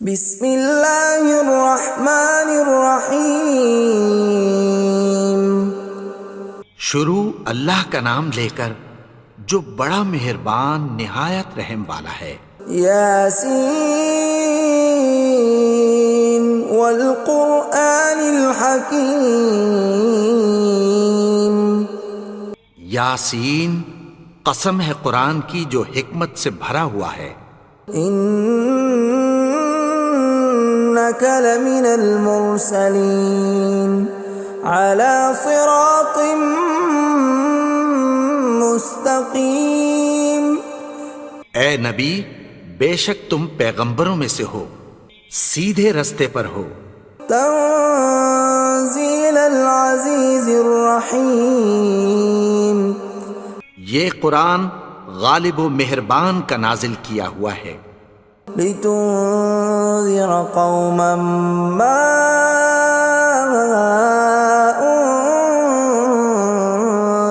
بسم اللہ الرحمن الرحیم۔ شروع اللہ کا نام لے کر جو بڑا مہربان نہایت رحم والا ہے۔ یاسین والقرآن الحکیم۔ یاسین، قسم ہے قرآن کی جو حکمت سے بھرا ہوا ہے۔ انک لمن المرسلین علی صراط مستقیم۔ اے نبی، بے شک تم پیغمبروں میں سے ہو، سیدھے رستے پر ہو۔ تنزیل العزیز الرحیم۔ یہ قرآن غالب و مہربان کا نازل کیا ہوا ہے۔ لتنذر قوما ما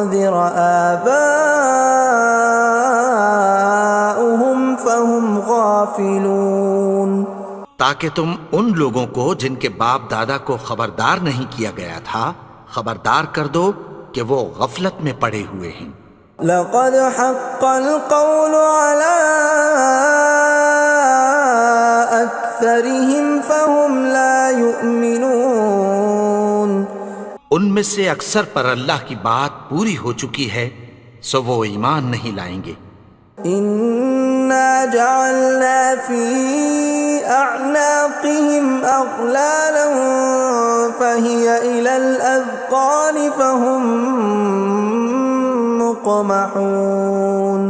انذر آباؤهم فهم غافلون۔ تاکہ تم ان لوگوں کو جن کے باپ دادا کو خبردار نہیں کیا گیا تھا خبردار کر دو کہ وہ غفلت میں پڑے ہوئے ہیں۔ لقد حق القول على أكثرهم فهم لا يؤمنون۔ ان میں سے اکثر پر اللہ کی بات پوری ہو چکی ہے سو وہ ایمان نہیں لائیں گے۔ إنا جعلنا في أعناقهم أغلالا فهي إلى الأذقان فهم مقمحون۔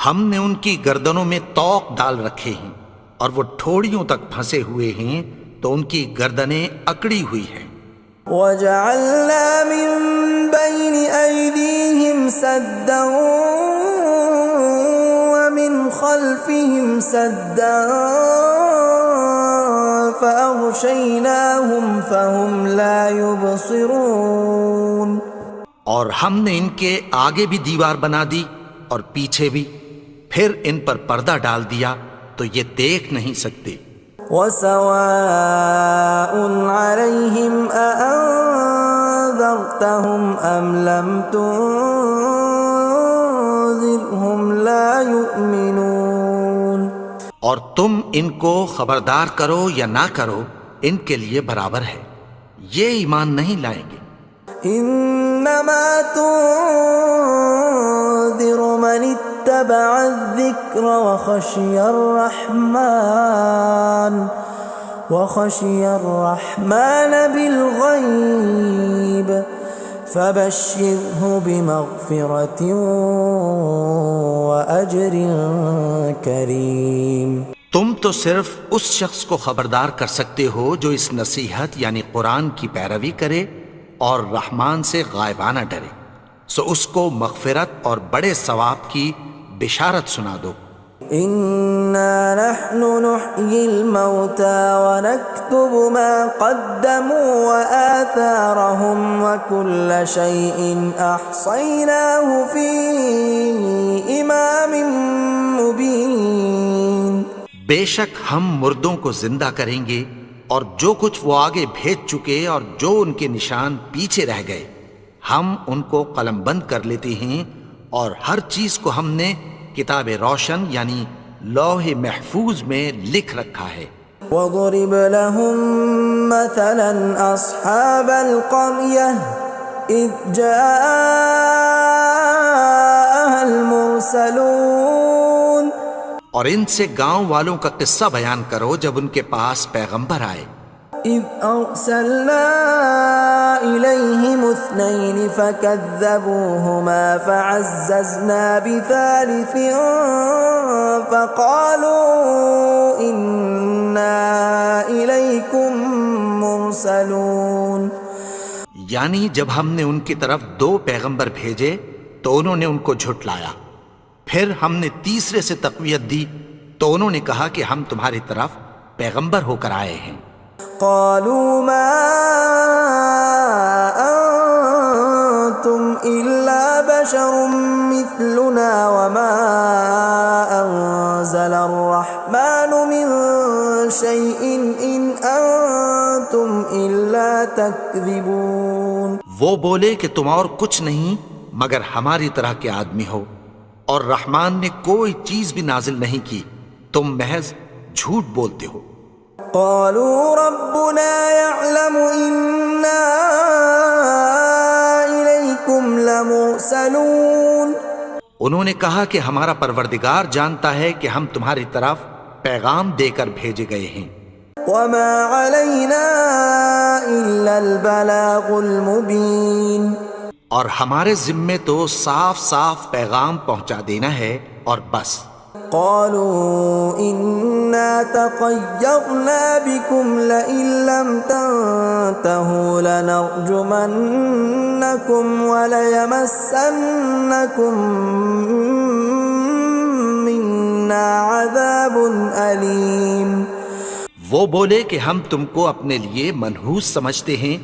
ہم نے ان کی گردنوں میں طوق ڈال رکھے ہیں اور وہ ٹھوڑیوں تک پھنسے ہوئے ہیں تو ان کی گردنیں اکڑی ہوئی ہیں۔ وَجَعَلْنَا مِن بَيْنِ أَيْدِيهِمْ سَدًّا وَمِنْ خَلْفِهِمْ سَدًّا فَأَغْشَيْنَاهُمْ فَهُمْ لَا يُبْصِرُونَ۔ اور ہم نے ان کے آگے بھی دیوار بنا دی اور پیچھے بھی، پھر ان پر پردہ ڈال دیا تو یہ دیکھ نہیں سکتے۔ وَسَوَاءٌ عَلَيْهِمْ أَأَنذَرْتَهُمْ أَمْ لَمْ تُنذِرْهُمْ لَا يُؤْمِنُونَ۔ اور تم ان کو خبردار کرو یا نہ کرو ان کے لیے برابر ہے، یہ ایمان نہیں لائیں گے۔ انما تنذر من اتبع الذکر وخشی الرحمن بالغیب فبشرہ بمغفرۃ واجر کریم۔ تم تو صرف اس شخص کو خبردار کر سکتے ہو جو اس نصیحت یعنی قرآن کی پیروی کرے اور رحمان سے غائبانہ ڈرے، سو اس کو مغفرت اور بڑے ثواب کی بشارت سنا دو۔ اِنَّا نَحْنُ نُحْيِي الْمَوْتَى وَنَكْتُبُ مَا قَدَّمُوا وَآثَارَهُمْ وَكُلَّ شَيْءٍ أَحْصَيْنَاهُ فِي إِمَامٍ مُبِينٍ۔ بے شک ہم مردوں کو زندہ کریں گے اور جو کچھ وہ آگے بھیج چکے اور جو ان کے نشان پیچھے رہ گئے ہم ان کو قلم بند کر لیتے ہیں، اور ہر چیز کو ہم نے کتاب روشن یعنی لوح محفوظ میں لکھ رکھا ہے۔ وَضُرِبْ لَهُم مَّثَلًا أَصْحَابَ الْقَرْيَةِ إِذْ جَاءَهَا الْمُرْسَلُونَ۔ اور ان سے گاؤں والوں کا قصہ بیان کرو جب ان کے پاس پیغمبر آئے۔ إِذْ أَرْسَلْنَا إِلَيْهِمُ اثْنَيْنِ فَكَذَّبُوهُمَا فَعَزَّزْنَا بِثَالِثٍ فَقَالُوا إِنَّا إِلَيْكُمْ مُرْسَلُونَ۔ یعنی جب ہم نے ان کی طرف دو پیغمبر بھیجے تو انہوں نے ان کو جھٹلایا، پھر ہم نے تیسرے سے تقویت دی تو انہوں نے کہا کہ ہم تمہاری طرف پیغمبر ہو کر آئے ہیں۔ قالوا ما انتم الا بشر مثلنا وما انزل الرحمن من شيء إن أنتم إلا تكذبون. وہ بولے کہ تم اور کچھ نہیں مگر ہماری طرح کے آدمی ہو، اور رحمان نے کوئی چیز بھی نازل نہیں کی، تم محض جھوٹ بولتے ہو۔ قالوا ربنا يعلم إنا إليكم لمرسلون. انہوں نے کہا کہ ہمارا پروردگار جانتا ہے کہ ہم تمہاری طرف پیغام دے کر بھیجے گئے ہیں۔ وما علينا إلا البلاغ المبين. اور ہمارے ذمے تو صاف صاف پیغام پہنچا دینا ہے اور بس۔ قالوا إنا تطيرنا بكم لئن لم تنتهوا لنرجمنكم وليمسنكم منا عذاب أليم. وہ بولے کہ ہم تم کو اپنے لیے منحوس سمجھتے ہیں،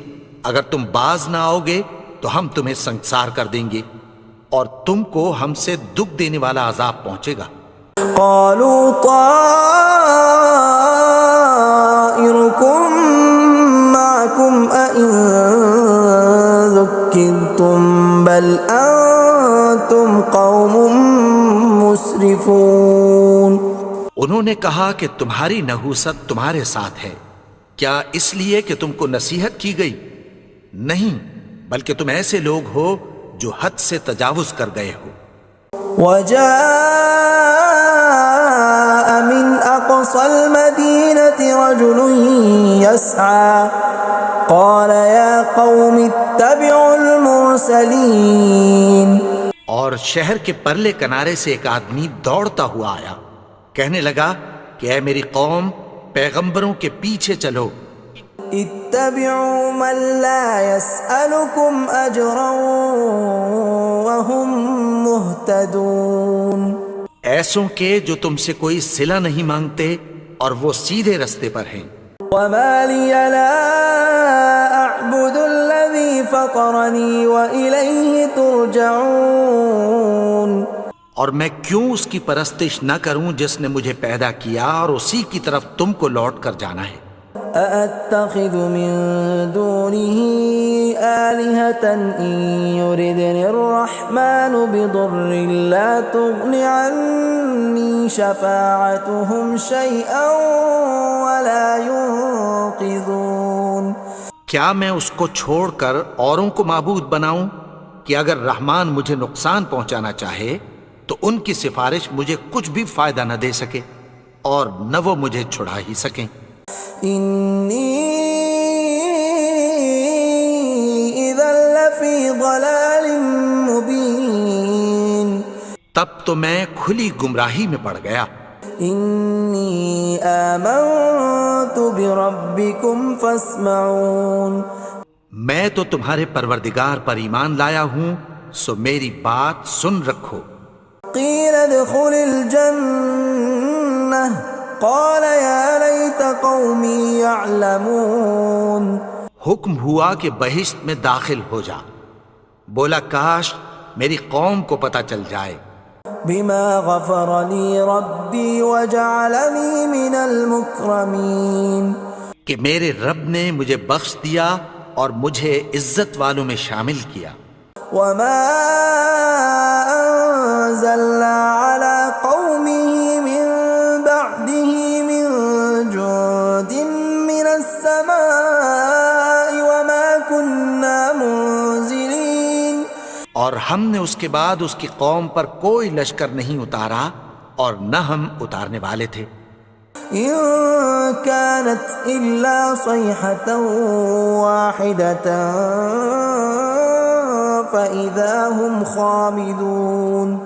اگر تم باز نہ آؤ گے تو ہم تمہیں سنسار کر دیں گے اور تم کو ہم سے دکھ دینے والا عذاب پہنچے گا۔ قالوا طائركم معكم أئن ذكرتم بل أنتم قوم مسرفون. انہوں نے کہا کہ تمہاری نحوست تمہارے ساتھ ہے، کیا اس لیے کہ تم کو نصیحت کی گئی؟ نہیں، بلکہ تم ایسے لوگ ہو جو حد سے تجاوز کر گئے ہو۔ وجاء من أقصى المدينة رجل يسعى قال يا قوم اتبعوا المرسلين. اور شہر کے پرلے کنارے سے ایک آدمی دوڑتا ہوا آیا، کہنے لگا کہ اے میری قوم، پیغمبروں کے پیچھے چلو۔ اتبعوا من لا يسألكم أجرا وهم مهتدون. ایسوں کے جو تم سے کوئی صلہ نہیں مانگتے اور وہ سیدھے رستے پر ہیں۔ وما لي لا أعبد الذي فطرني وإليه ترجعون. اور میں کیوں اس کی پرستش نہ کروں جس نے مجھے پیدا کیا اور اسی کی طرف تم کو لوٹ کر جانا ہے۔ أأتخذ من دونه آلهة إن يردني الرحمن بضر لا تغن عني شفاعتهم شيئا ولا ينقذون. کیا میں اس کو چھوڑ کر اوروں کو معبود بناؤں کہ اگر رحمان مجھے نقصان پہنچانا چاہے تو ان کی سفارش مجھے کچھ بھی فائدہ نہ دے سکے اور نہ وہ مجھے چھڑا ہی سکیں۔ إني إذا لفي ضلال مبين. تب تو میں کھلی گمراہی میں پڑ گیا۔ إني آمنت بربكم فاسمعون. میں تو تمہارے پروردگار پر ایمان لایا ہوں، سو میری بات سن رکھو۔ قيل ادخل الجنة قال يا ليت قومي يعلمون. حکم ہوا کہ بہشت میں داخل ہو جا، بولا کاش میری قوم کو پتہ چل جائے۔ بما غفر لي ربي وجعلني من المكرمين. کہ میرے رب نے مجھے بخش دیا اور مجھے عزت والوں میں شامل کیا۔ وما أنزلنا على قومه من بعده من جند من السماء وما كنا منزلين. اور ہم نے اس کے بعد اس کی قوم پر کوئی لشکر نہیں اتارا اور نہ ہم اتارنے والے تھے۔ إن كانت إلا صيحة واحدة فإذا هم خامدون.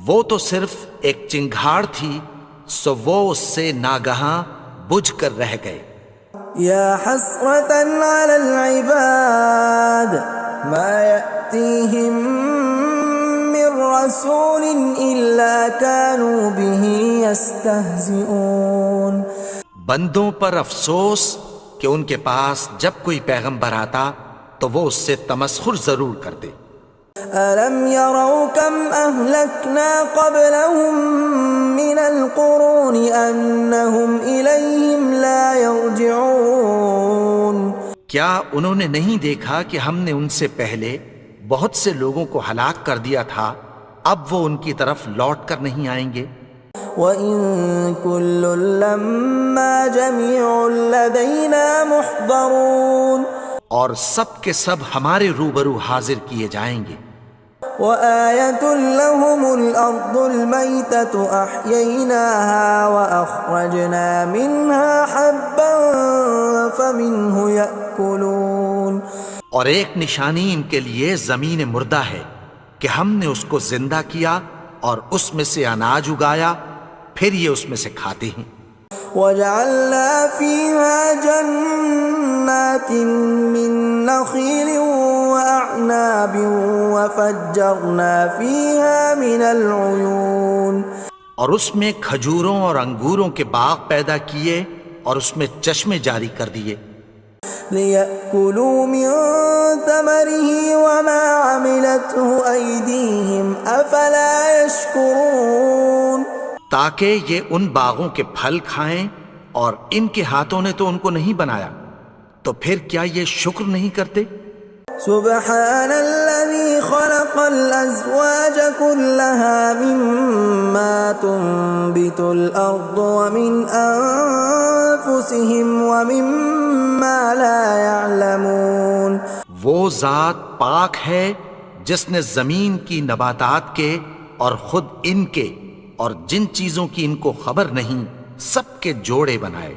وہ تو صرف ایک چنگھاڑ تھی، سو وہ اس سے ناگہاں بجھ کر رہ گئے۔ يا حسرة على العباد ما يأتيهم من رسول إلا كانوا به يستهزئون. بندوں پر افسوس کہ ان کے پاس جب کوئی پیغمبر آتا تو وہ اس سے تمسخر ضرور کرتے۔ أَلَمْ يَرَوْا كَمْ أَهْلَكْنَا قَبْلَهُمْ مِنَ الْقُرُونِ أَنَّهُمْ إِلَيْهِمْ لَا يَرْجِعُونَ کیا انہوں نے نہیں دیکھا کہ ہم نے ان سے پہلے بہت سے لوگوں کو ہلاک کر دیا تھا، اب وہ ان کی طرف لوٹ کر نہیں آئیں گے؟ وَإِن كُلٌّ لَّمَّا جَمِيعٌ لَّدَيْنَا مُحْضَرُونَ اور سب کے سب ہمارے روبرو حاضر کیے جائیں گے۔ وَآيَةٌ لَّهُمُ الْأَرْضُ الْمَيْتَةُ أَحْيَيْنَاهَا وَأَخْرَجْنَا مِنْهَا حَبًّا فَمِنْهُ يَأْكُلُونَ اور ایک نشانی ان کے لیے زمین مردہ ہے کہ ہم نے اس کو زندہ کیا اور اس میں سے اناج اگایا، پھر یہ اس میں سے کھاتے ہیں۔ وَجَعَلْنَا فِيهَا جَنَّاتٍ مِّن نَّخِيلٍ وَأَعْنَابٍ وَفَجَّرْنَا فِيهَا مِنَ الْعُيُونِ اور اس میں کھجوروں اور انگوروں کے باغ پیدا کیے اور اس میں چشمے جاری کر دیے، لِيَأْكُلُوا مِن ثَمَرِهِ وَمَا عَمِلَتْهُ أَيْدِيهِمْ أَفَلَا يَشْكُرُونَ تاکہ یہ ان باغوں کے پھل کھائیں، اور ان کے ہاتھوں نے تو ان کو نہیں بنایا، تو پھر کیا یہ شکر نہیں کرتے؟ سبحان الذي خلق الأزواج كلها مما تنبت الأرض ومن أنفسهم ومما لا يعلمون وہ ذات پاک ہے جس نے زمین کی نباتات کے اور خود ان کے اور جن چیزوں کی ان کو خبر نہیں سب کے جوڑے بنائے۔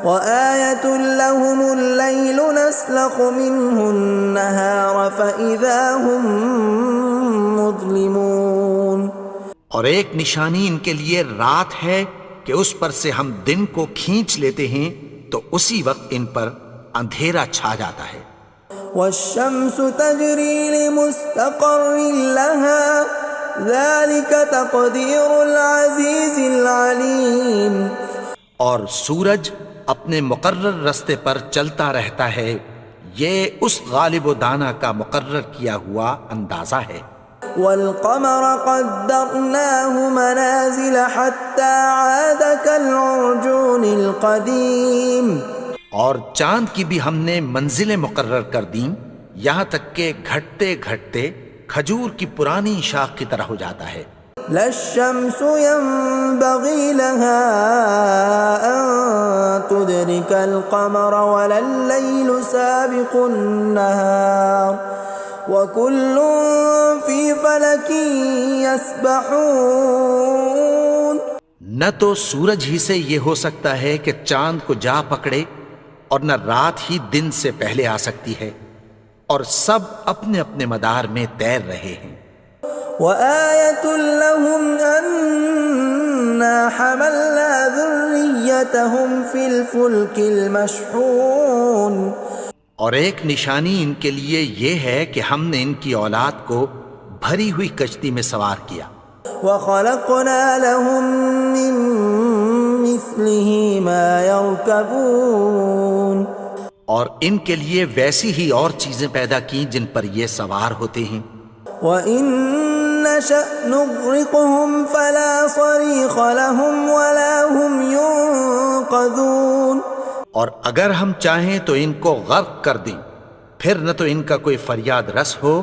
وَآيَةٌ لَّهُمُ اللَّيْلُ نَسْلَخُ مِنْهُ النَّهَارَ فَإِذَا هُمْ مُظْلِمُونَ اور ایک نشانی ان کے لیے رات ہے کہ اس پر سے ہم دن کو کھینچ لیتے ہیں تو اسی وقت ان پر اندھیرا چھا جاتا ہے۔ وَالشَّمْسُ تَجْرِي لِمُسْتَقَرٍّ لَّهَا ذَلِكَ تَقْدِيرُ الْعَزِيزِ الْعَلِيمِ اور سورج اپنے مقرر رستے پر چلتا رہتا ہے، یہ اس غالب و دانا کا مقرر کیا ہوا اندازہ ہے۔ وَالْقَمَرَ قَدَّرْنَاهُ مَنَازِلَ حَتَّى عَادَ كَالْعُرْجُونِ الْقَدِيمِ اور چاند کی بھی ہم نے منزلیں مقرر کر دیں، یہاں تک کہ گھٹتے گھٹتے کھجور کی پرانی شاخ کی طرح ہو جاتا ہے۔ لا الشمس ينبغي لها أن تدرك القمر ولا الليل سابق النهار وكل في فلك يسبحون نہ تو سورج ہی سے یہ ہو سکتا ہے کہ چاند کو جا پکڑے، اور نہ رات ہی دن سے پہلے آ سکتی ہے، اور سب اپنے اپنے مدار میں تیر رہے ہیں۔ وَآيَةٌ لَّهُمْ أَنَّا حَمَلْنَا ذُرِّيَّتَهُمْ فِي الْفُلْكِ الْمَشْحُونِ اور ایک نشانی ان کے لیے یہ ہے کہ ہم نے ان کی اولاد کو بھری ہوئی کشتی میں سوار کیا۔ وَخَلَقْنَا لَهُم مِّن مِّثْلِهِ مَا يَرْكَبُونَ اور ان کے لیے ویسی ہی اور چیزیں پیدا کی جن پر یہ سوار ہوتے ہیں۔ وَإِن نَّشَأْ نُغْرِقْهُمْ فَلَا صَرِيخَ لَهُمْ وَلَا هُمْ يُنقَذُونَ اور اگر ہم چاہیں تو ان کو غرق کر دیں، پھر نہ تو ان کا کوئی فریاد رس ہو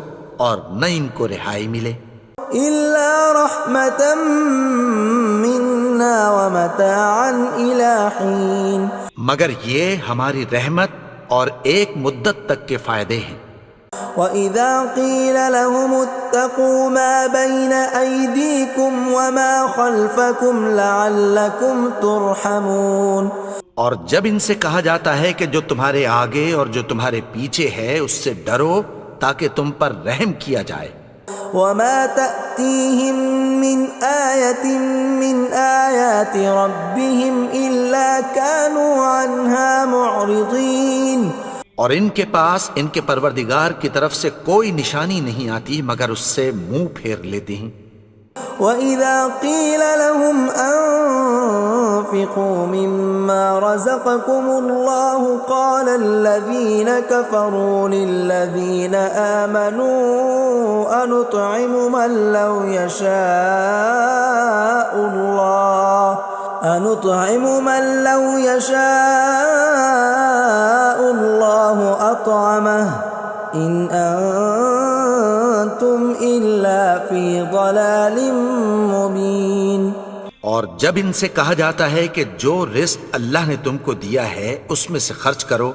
اور نہ ان کو رہائی ملے۔ إِلَّا رَحْمَةً مِّنَّا وَمَتَاعًا إِلَىٰ حِينٍ مگر یہ ہماری رحمت اور ایک مدت تک کے فائدے ہیں۔ وَإِذَا قِيلَ لَهُمُ اتَّقُوا مَا بَيْنَ أَيْدِيكُمْ وَمَا خَلْفَكُمْ لَعَلَّكُمْ تُرْحَمُونَ اور جب ان سے کہا جاتا ہے کہ جو تمہارے آگے اور جو تمہارے پیچھے ہے اس سے ڈرو تاکہ تم پر رحم کیا جائے۔ وَمَا تَأْتِيهِم مِّنْ آيَةٍ مِّنْ آيَاتِ رَبِّهِمْ إِلَّا كَانُوا عَنْهَا مُعْرِضِينَ اور ان کے پاس ان کے پروردگار کی طرف سے کوئی نشانی نہیں آتی مگر اس سے منہ پھیر لیتے ہیں۔ وَإِذَا قِيلَ لَهُمْ وأنفقوا مما رزقكم الله قال الذين كفروا للذين آمنوا أنطعم من لو يشاء الله أطعمه إن أنتم إلا في ضلال مبين۔ اور جب ان سے کہا جاتا ہے کہ جو رزق اللہ نے تم کو دیا ہے اس میں سے خرچ کرو،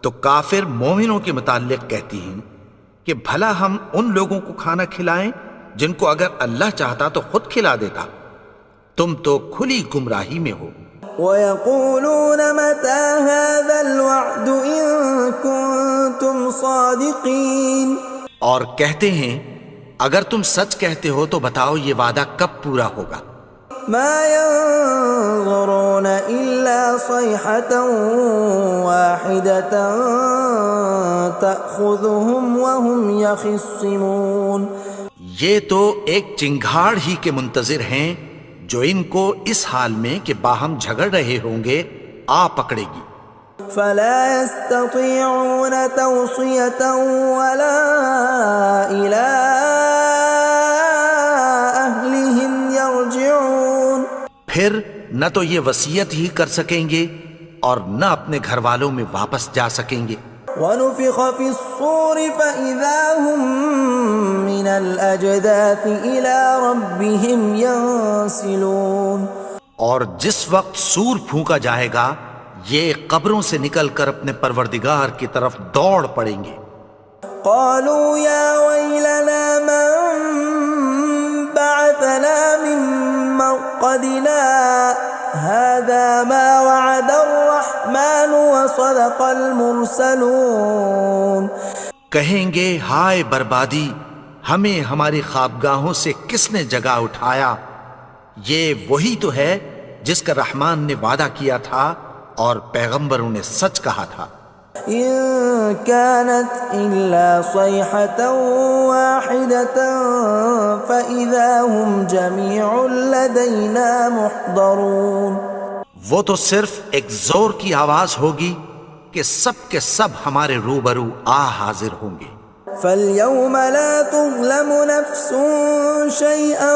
تو کافر مومنوں کے متعلق کہتی ہیں کہ بھلا ہم ان لوگوں کو کھانا کھلائیں جن کو اگر اللہ چاہتا تو خود کھلا دیتا، تم تو کھلی گمراہی میں ہو۔ وَيَقُولُونَ مَتَى هَذَا الْوَعْدُ إِن كُنتُمْ صَادِقِينَ، اور کہتے ہیں اگر تم سچ کہتے ہو تو بتاؤ یہ وعدہ کب پورا ہوگا۔ مَا يَنظُرُونَ إِلَّا صَيْحَةً وَاحِدَةً تَأْخُذُهُمْ وَهُمْ يَخِصِّمُونَ، یہ تو ایک چنگھاڑ ہی کے منتظر ہیں جو ان کو اس حال میں کہ باہم جھگڑ رہے ہوں گے آ پکڑے گی۔ فَلَا يَسْتَطِيعُونَ تَوْصِيَةً وَلَا إِلَىٰ أَهْلِهِمْ يَرْجِعُونَ، پھر نہ تو یہ وصیت ہی کر سکیں گے اور نہ اپنے گھر والوں میں واپس جا سکیں گے۔ وَنُفِخَ فِي الصُّورِ فَإِذَا هُم مِّنَ الْأَجْدَاثِ إِلَىٰ رَبِّهِمْ يَنسِلُونَ، اور جس وقت سور پھونکا جائے گا یہ قبروں سے نکل کر اپنے پروردگار کی طرف دوڑ پڑیں گے۔ قالوا يا ويلنا من بعثنا من مرقدنا هذا ما وعد الرحمن وصدق المرسلون، کہیں گے ہائے بربادی، ہمیں ہماری خوابگاہوں سے کس نے جگا اٹھایا، یہ وہی تو ہے جس کا رحمان نے وعدہ کیا تھا اور پیغمبروں نے سچ کہا تھا۔ إن كانت إلا صيحة واحدة فإذا هم جميع لدينا محضرون، وہ تو صرف ایک زور کی آواز ہوگی کہ سب کے سب ہمارے روبرو آ حاضر ہوں گے۔ فاليوم لا تظلم نفس شيئا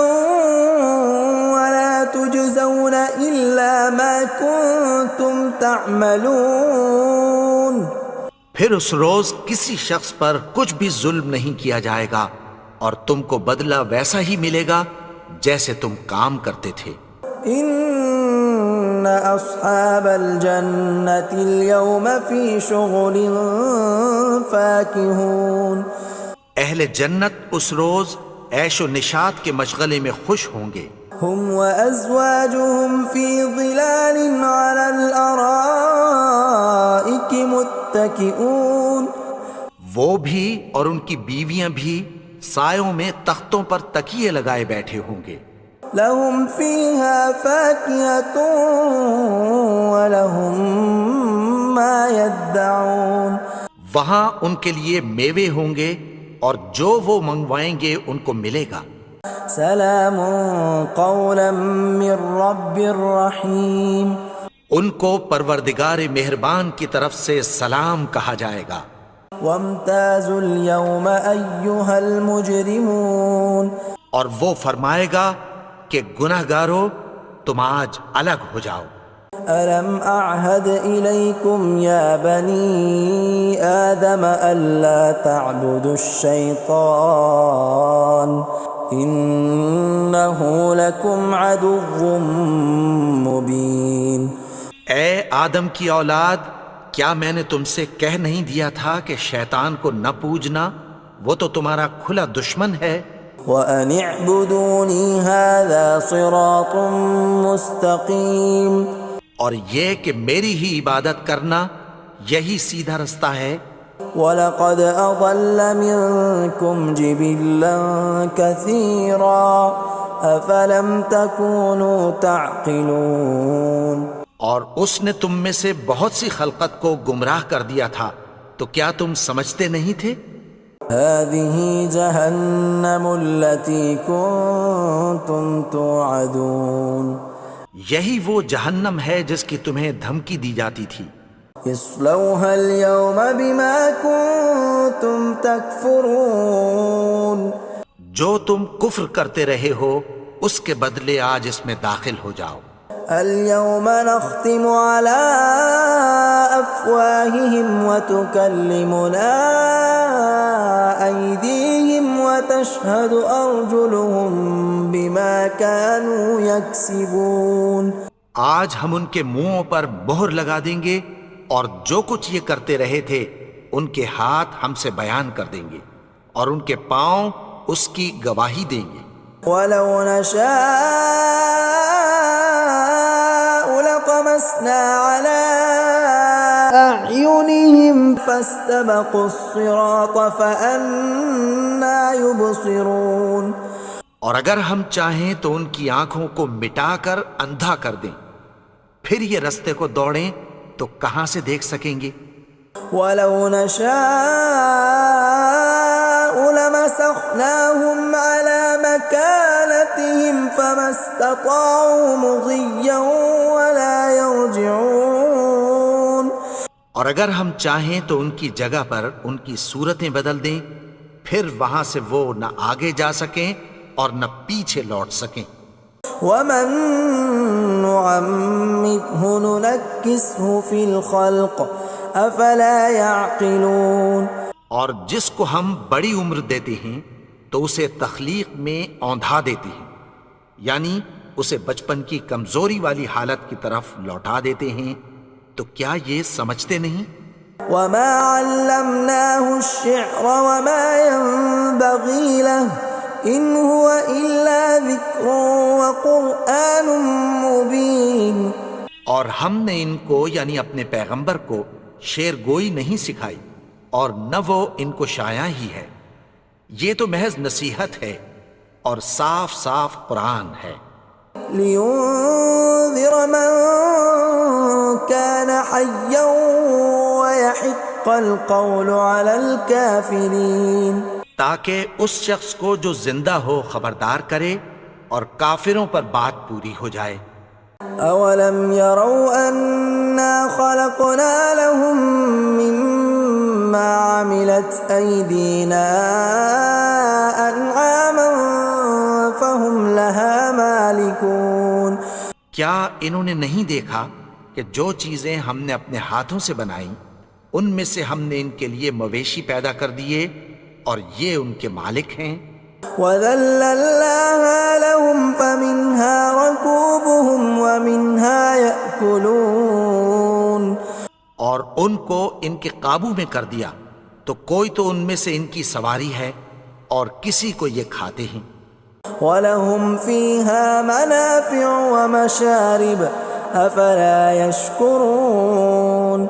ولا تجزون إلا ما كنتم تعملون، پھر اس روز کسی شخص پر کچھ بھی ظلم نہیں کیا جائے گا اور تم کو بدلہ ویسا ہی ملے گا جیسے تم کام کرتے تھے۔ ان اصحاب الجنة اليوم في شغل فاكهون، اہل جنت اس روز عیش و نشاط کے مشغلے میں خوش ہوں گے۔ هم وازواجهم في ظلال على الارائك متكئون، وہ بھی اور ان کی بیویاں بھی سایوں میں تختوں پر تکیے لگائے بیٹھے ہوں گے۔ لهم فيها فاكهة ولهم ما يدعون، وہاں ان کے لیے میوے ہوں گے اور جو وہ منگوائیں گے ان کو ملے گا۔ سلام قولا من رب رحیم، ان کو پروردگار مہربان کی طرف سے سلام کہا جائے گا۔ وامتازوا اليوم ایھا المجرمون، اور وہ فرمائے گا کہ گنہگارو تم آج الگ ہو جاؤ۔ ألم أعهد إليكم يا بني آدم ألا تعبدوا الشيطان إنه لكم عدو مبين، اے آدم کی اولاد، کیا میں نے تم سے کہہ نہیں دیا تھا کہ شیطان کو نہ پوجنا، وہ تو تمہارا کھلا دشمن ہے۔ وَأَنِ اعْبُدُونِي هَذَا صِرَاطٌ مُسْتَقِيمٌ، اور یہ کہ میری ہی عبادت کرنا یہی سیدھا رستہ ہے۔ وَلَقَدْ أَضَلَّ مِنْكُمْ جِبِلًّا كَثِيرًا أَفَلَمْ تَكُونُوا تَعْقِلُونَ، اور اس نے تم میں سے بہت سی خلقت کو گمراہ کر دیا تھا، تو کیا تم سمجھتے نہیں تھے؟ هَذِهِ جَهَنَّمُ الَّتِي كُنْتُمْ تُوعَدُونَ، یہی وہ جہنم ہے جس کی تمہیں دھمکی دی جاتی تھی. اصلوها اليوم بما كنتم تكفرون. جو تم کفر کرتے رہے ہو اس کے بدلے آج اس میں داخل ہو جاؤ. اليوم نختم على أفواههم وتكلمنا أيديهم وتشهد أرجلهم بما كانوا يكسبون. آج ہم ان کے منہوں پر مہر لگا دیں گے اور جو کچھ یہ کرتے رہے تھے ان کے ہاتھ ہم سے بیان کر دیں گے اور ان کے پاؤں اس کی گواہی دیں گے. ولو نشاء لطمسنا على أعينهم فاستبقوا الصراط فأنى يبصرون. اور اگر ہم چاہیں تو ان کی آنکھوں کو مٹا کر اندھا کر دیں، پھر یہ رستے کو دوڑیں تو کہاں سے دیکھ سکیں گے. ولو نشاء لمسخناهم على مكانتهم فما استطاعوا مضيا ولا يرجعون. اور اگر ہم چاہیں تو ان کی جگہ پر ان کی صورتیں بدل دیں، پھر وہاں سے وہ نہ آگے جا سکیں اور نہ پیچھے لوٹ سکیں. ومن نعمره ننكسه في الخلق افلا يعقلون. اور جس کو ہم بڑی عمر دیتے ہیں تو اسے تخلیق میں اوندھا دیتے ہیں، یعنی اسے بچپن کی کمزوری والی حالت کی طرف لوٹا دیتے ہیں. تو کیا یہ سمجھتے نہیں؟ وما علمناه الشعر وما ينبغي له ان هو الا ذکر وقرآن مبین. اور ہم نے ان کو یعنی اپنے پیغمبر کو شعر گوئی نہیں سکھائی اور نہ وہ ان کو شایع ہی ہے، یہ تو محض نصیحت ہے اور صاف صاف قرآن ہے. لينذر من كان حيا ويحق القول على الكافرين. تاکہ اس شخص کو جو زندہ ہو خبردار کرے اور کافروں پر بات پوری ہو جائے. اولم يروا انا خلقنا لهم مما عملت ايدينا انعاما فهم لها مالكون. کیا انہوں نے نہیں دیکھا کہ جو چیزیں ہم نے اپنے ہاتھوں سے بنائیں ان میں سے ہم نے ان کے لیے مویشی پیدا کر دیے اور یہ ان کے مالک ہیں. وَذَلَّلْنَاهَا لَهُمْ فَمِنْهَا رَكُوبُهُمْ وَمِنْهَا يَأْكُلُونَ. اور ان کو ان کے قابو میں کر دیا تو کوئی تو ان میں سے ان کی سواری ہے اور کسی کو یہ کھاتے ہیں. وَلَهُمْ فِيهَا مَنَافِعُ وَمَشَارِبُ أَفَلَا يَشْكُرُونَ.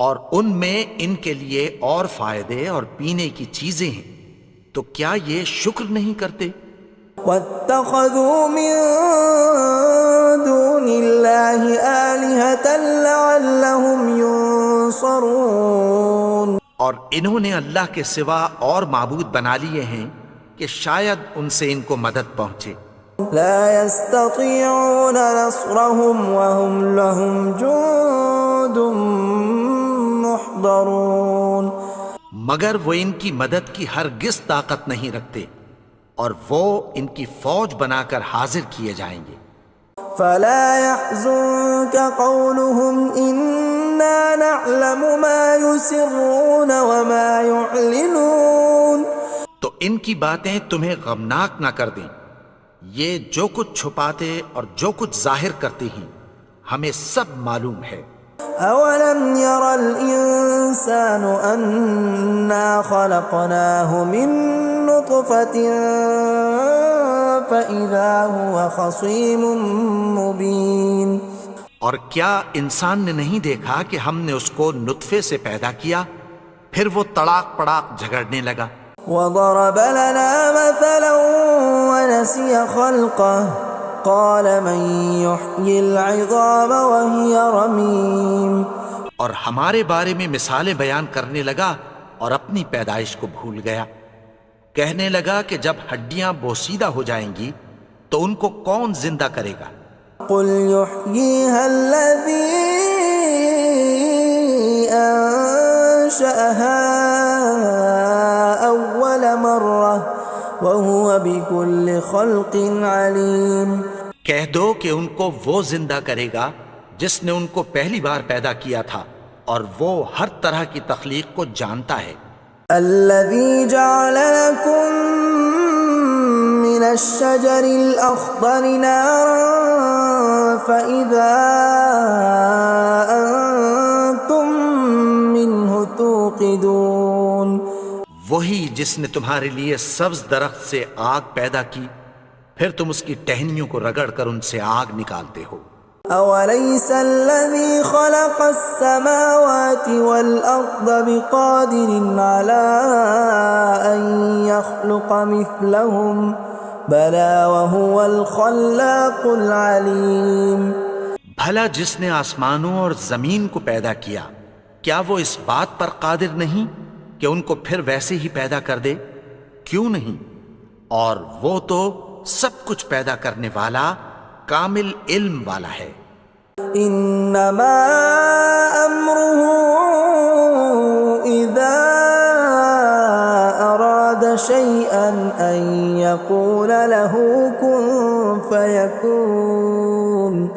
اور ان میں ان کے لیے اور فائدے اور پینے کی چیزیں ہیں، تو کیا یہ شکر نہیں کرتے؟ وَاتَّخَذُوا مِن دُونِ اللَّهِ آلِهَةً لَعَلَّهُمْ يُنصَرُونَ. اور انہوں نے اللہ کے سوا اور معبود بنا لیے ہیں کہ شاید ان سے ان کو مدد پہنچے. لا يستطيعون نصرهم وهم لهم جند محضرون. مگر وہ ان کی مدد کی ہرگز طاقت نہیں رکھتے اور وہ ان کی فوج بنا کر حاضر کیے جائیں گے. فلا يحزنك قولهم إنا نعلم ما يسرون وما يعلنون. تو ان کی باتیں تمہیں غمناک نہ کر دیں، یہ جو کچھ چھپاتے اور جو کچھ ظاہر کرتے ہیں ہمیں سب معلوم ہے. أولم ير الإنسان أنا خلقناه من نطفة فإذا هو خصيم مبين. اور کیا انسان نے نہیں دیکھا کہ ہم نے اس کو نطفے سے پیدا کیا پھر وہ تڑاک پڑاک جھگڑنے لگا. وضرب لنا مثلا ونسي خلقه قال من يحيي العظام وهي رميم. اور ہمارے بارے میں مثالیں بیان کرنے لگا اور اپنی پیدائش کو بھول گیا. کہنے لگا کہ جب ہڈیاں بوسیدہ ہو جائیں گی تو ان کو کون زندہ کرے گا قل يحييها الذي أنشأها أول مرة وهو بكل خلق عليم۔ کہہ دو کہ ان کو وہ زندہ کرے گا جس نے ان کو پہلی بار پیدا کیا تھا، اور وہ ہر طرح کی تخلیق کو جانتا ہے۔ الذي جعل لكم من الشجر الأخضر نارا فإذا أنتم منه توقدون۔ وہی جس نے تمہارے لیے سبز درخت سے آگ پیدا کی، پھر تم اس کی ٹہنیوں کو رگڑ کر ان سے آگ نکالتے ہو۔ أوليس الذي خلق السماوات والأرض بقادر على أن يخلق مثلهم بلى وهو الخلاق العليم۔ بھلا جس نے آسمانوں اور زمین کو پیدا کیا، کیا وہ اس بات پر قادر نہیں کہ ان کو پھر ویسے ہی پیدا کر دے؟ کیوں نہیں؟ اور وہ تو سب کچھ پیدا کرنے والا، کامل علم والا ہے۔ انما امره اذا اراد شيئا ان يقول له كن فيكون۔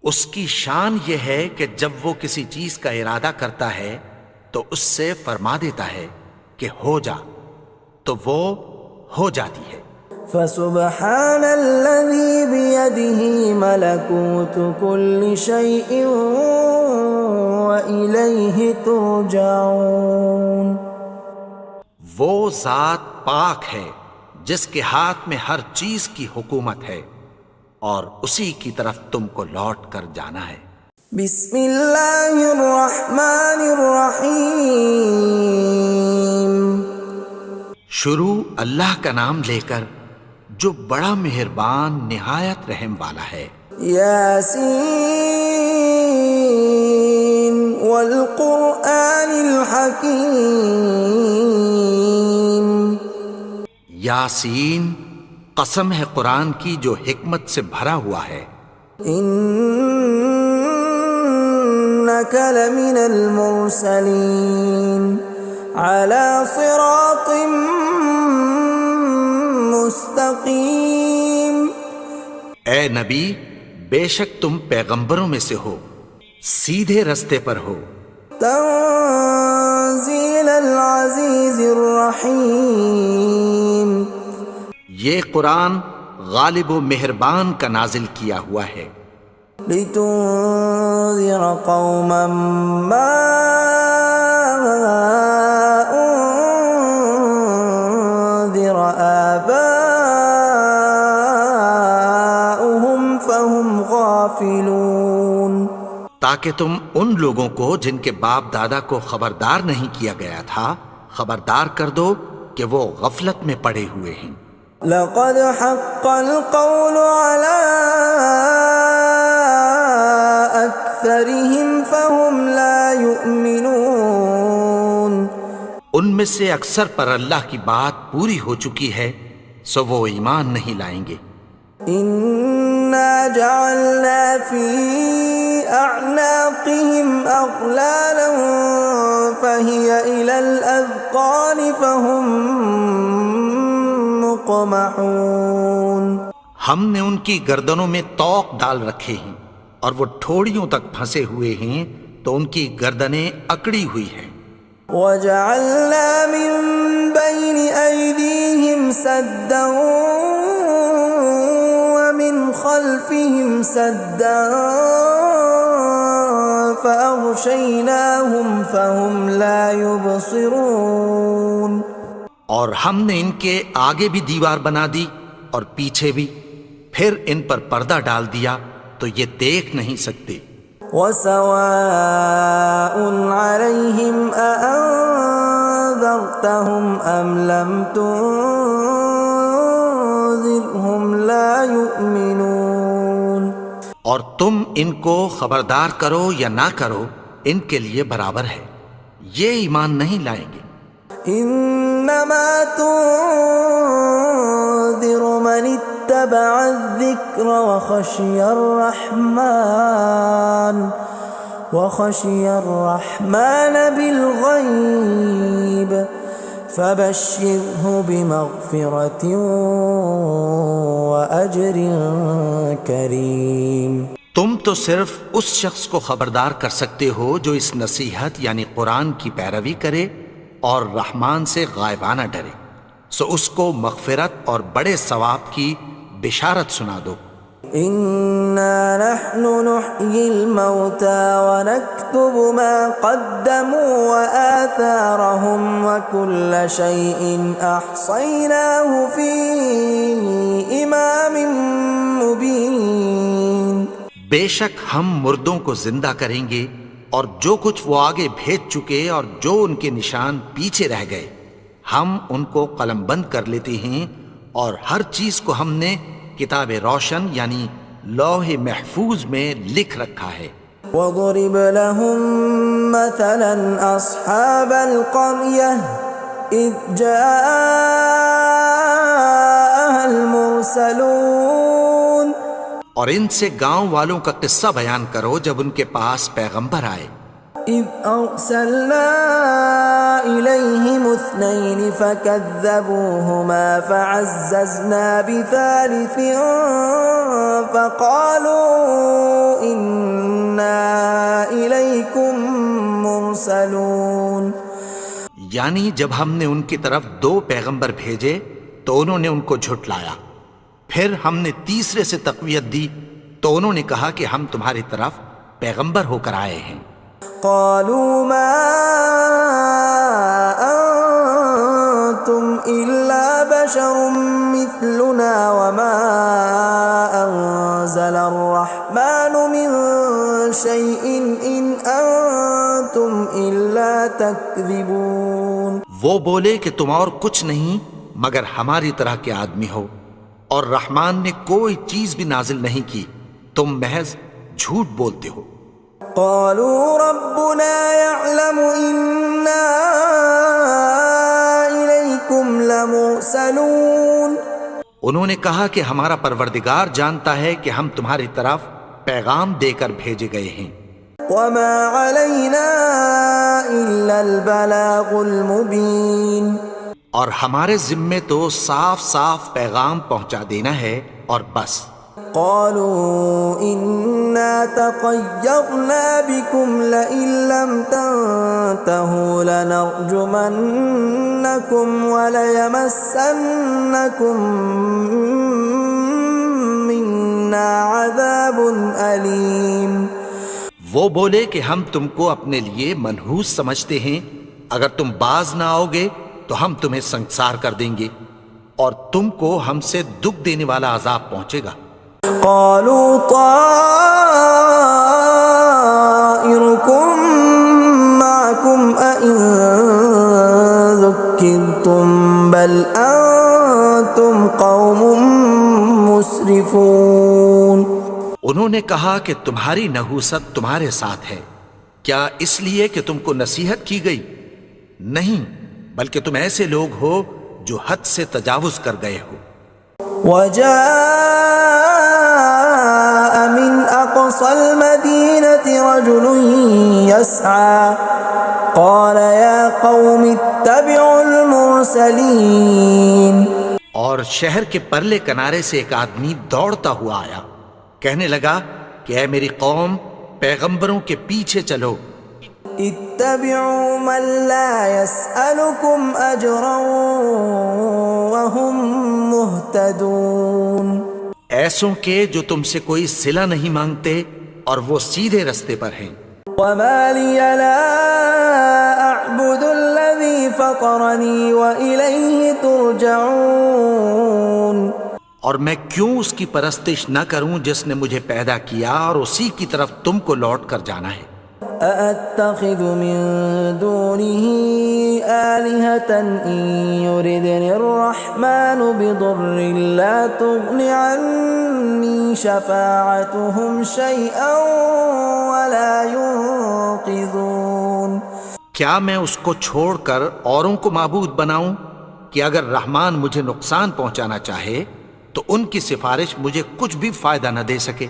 اس کی شان یہ ہے کہ جب وہ کسی چیز کا ارادہ کرتا ہے تو اس سے فرما دیتا ہے کہ ہو جا، تو وہ ہو جاتی ہے۔ فسبحان الذي بيده ملكوت كل شيء وإليه ترجعون۔ وہ ذات پاک ہے جس کے ہاتھ میں ہر چیز کی حکومت ہے، اور اسی کی طرف تم کو لوٹ کر جانا ہے۔ بسم اللہ الرحمن الرحیم۔ شروع اللہ کا نام لے کر جو بڑا مہربان نہایت رحم والا ہے۔ یاسین والقرآن الحکیم۔ یاسین، قسم ہے قرآن کی جو حکمت سے بھرا ہوا ہے۔ انک لمن المرسلین علی صراط مستقیم۔ اے نبی، بے شک تم پیغمبروں میں سے ہو، سیدھے رستے پر ہو۔ تنزیل العزیز الرحیم۔ یہ قرآن غالب و مہربان کا نازل کیا ہوا ہے۔ لتنذر قوما ما انذر آباؤهم فهم غافلون۔ تاکہ تم ان لوگوں کو جن کے باپ دادا کو خبردار نہیں کیا گیا تھا خبردار کر دو کہ وہ غفلت میں پڑے ہوئے ہیں۔ لقد حق القول على أكثرهم فهم لا يؤمنون۔ ان میں سے اکثر پر اللہ کی بات پوری ہو چکی ہے، سو وہ ایمان نہیں لائیں گے۔ إنا جعلنا في أعناقهم أغلالا فهي إلى الأذقان فهم مقمحون۔ ہم نے ان کی گردنوں میں طوق ڈال رکھے ہیں اور وہ ٹھوڑیوں تک پھنسے ہوئے ہیں، تو ان کی گردنیں اکڑی ہوئی ہیں۔ وجعلنا من بين أيديهم سدا ومن خلفهم سدا فأغشيناهم فهم لا يبصرون۔ اور ہم نے ان کے آگے بھی دیوار بنا دی اور پیچھے بھی، پھر ان پر پردہ ڈال دیا تو یہ دیکھ نہیں سکتے۔ وسواء عليهم أأنذرتهم أم لم تنذرهم لا يؤمنون۔ اور تم ان کو خبردار کرو یا نہ کرو، ان کے لیے برابر ہے، یہ ایمان نہیں لائیں گے۔ إنما تنذر من اتبع الذكر وخشي الرحمن بالغيب فبشره بمغفرة وأجر كريم۔ تم تو صرف اس شخص کو خبردار کر سکتے ہو جو اس نصیحت یعنی قرآن کی پیروی کرے اور رحمان سے غائبانہ ڈرے، سو اس کو مغفرت اور بڑے ثواب کی بشارت سنا دو۔ إنا نحن نحيي الموتى ونكتب ما قدموا وآثارهم وكل شيء أحصيناه في إمام مبين۔ بے شک ہم مردوں کو زندہ کریں گے اور جو کچھ وہ آگے بھیج چکے اور جو ان کے نشان پیچھے رہ گئے ہم ان کو قلم بند کر لیتے ہیں، اور ہر چیز کو ہم نے کتاب روشن یعنی لوح محفوظ میں لکھ رکھا ہے۔ وَضْرِبْ لَهُمْ مَثَلًا أَصْحَابَ الْقَرْيَةِ إِذْ جَاءَهَا الْمُرْسَلُونَ، اور ان سے گاؤں والوں کا قصہ بیان کرو جب ان کے پاس پیغمبر آئے۔ إِذْ أَرْسَلْنَا إِلَيْهِمُ اثْنَيْنِ فَكَذَّبُوهُمَا فَعَزَّزْنَا بِثَالِثٍ فَقَالُوا إِنَّا إِلَيْكُمْ مُرْسَلُونَ۔ یعنی جب ہم نے ان کی طرف 2 پیغمبر بھیجے تو انہوں نے ان کو جھٹلایا، پھر ہم نے تیسرے سے تقویت دی تو انہوں نے کہا کہ ہم تمہاری طرف پیغمبر ہو کر آئے ہیں۔ قالوا ما أنتم إلا بشر مثلنا وما أنزل الرحمن من شيء إن أنتم إلا تكذبون۔ وہ بولے کہ تم اور کچھ نہیں مگر ہماری طرح کے آدمی ہو، اور رحمان نے کوئی چیز بھی نازل نہیں کی، تم محض جھوٹ بولتے ہو۔ قالوا ربنا يعلم إنا إليكم لمرسلون۔ انہوں نے کہا کہ ہمارا پروردگار جانتا ہے کہ ہم تمہاری طرف پیغام دے کر بھیجے گئے ہیں۔ وما علينا إلا البلاغ المبين۔ اور ہمارے ذمے تو صاف صاف پیغام پہنچا دینا ہے اور بس۔ قالوا إنا تطيرنا بكم لئن لم تنتهوا لنرجمنكم وليمسنكم منا عذاب أليم۔ وہ بولے کہ ہم تم کو اپنے لیے منحوس سمجھتے ہیں، اگر تم باز نہ آؤ گے تو ہم تمہیں سنگسار کر دیں گے اور تم کو ہم سے دکھ دینے والا عذاب پہنچے گا۔ قالوا طائركم معكم أئن ذكرتم بل أنتم قوم مسرفون۔ انہوں نے کہا کہ تمہاری نحوست تمہارے ساتھ ہے، کیا اس لیے کہ تم کو نصیحت کی گئی؟ نہیں، بلکہ تم ایسے لوگ ہو جو حد سے تجاوز کر گئے ہو۔ وجاء من أقصى المدينة رجل يسعى قال يا قوم اتبعوا المرسلين۔ اور شہر کے پرلے کنارے سے ایک آدمی دوڑتا ہوا آیا، کہنے لگا کہ اے میری قوم، پیغمبروں کے پیچھے چلو۔ اتبعوا من لا يسألكم أجرا وهم مهتدون۔ ایسوں کے جو تم سے کوئی صلہ نہیں مانگتے اور وہ سیدھے رستے پر ہیں۔ وما لي لا أعبد الذي فطرني وإليه ترجعون۔ اور میں کیوں اس کی پرستش نہ کروں جس نے مجھے پیدا کیا اور اسی کی طرف تم کو لوٹ کر جانا ہے۔ أأتخذ من دونه آلهة إن يردني الرحمن بضر لا تغن عني شفاعتهم شيئا ولا ينقذون۔ کیا میں اس کو چھوڑ کر اوروں کو معبود بناؤں کہ اگر رحمان مجھے نقصان پہنچانا چاہے تو ان کی سفارش مجھے کچھ بھی فائدہ نہ دے سکے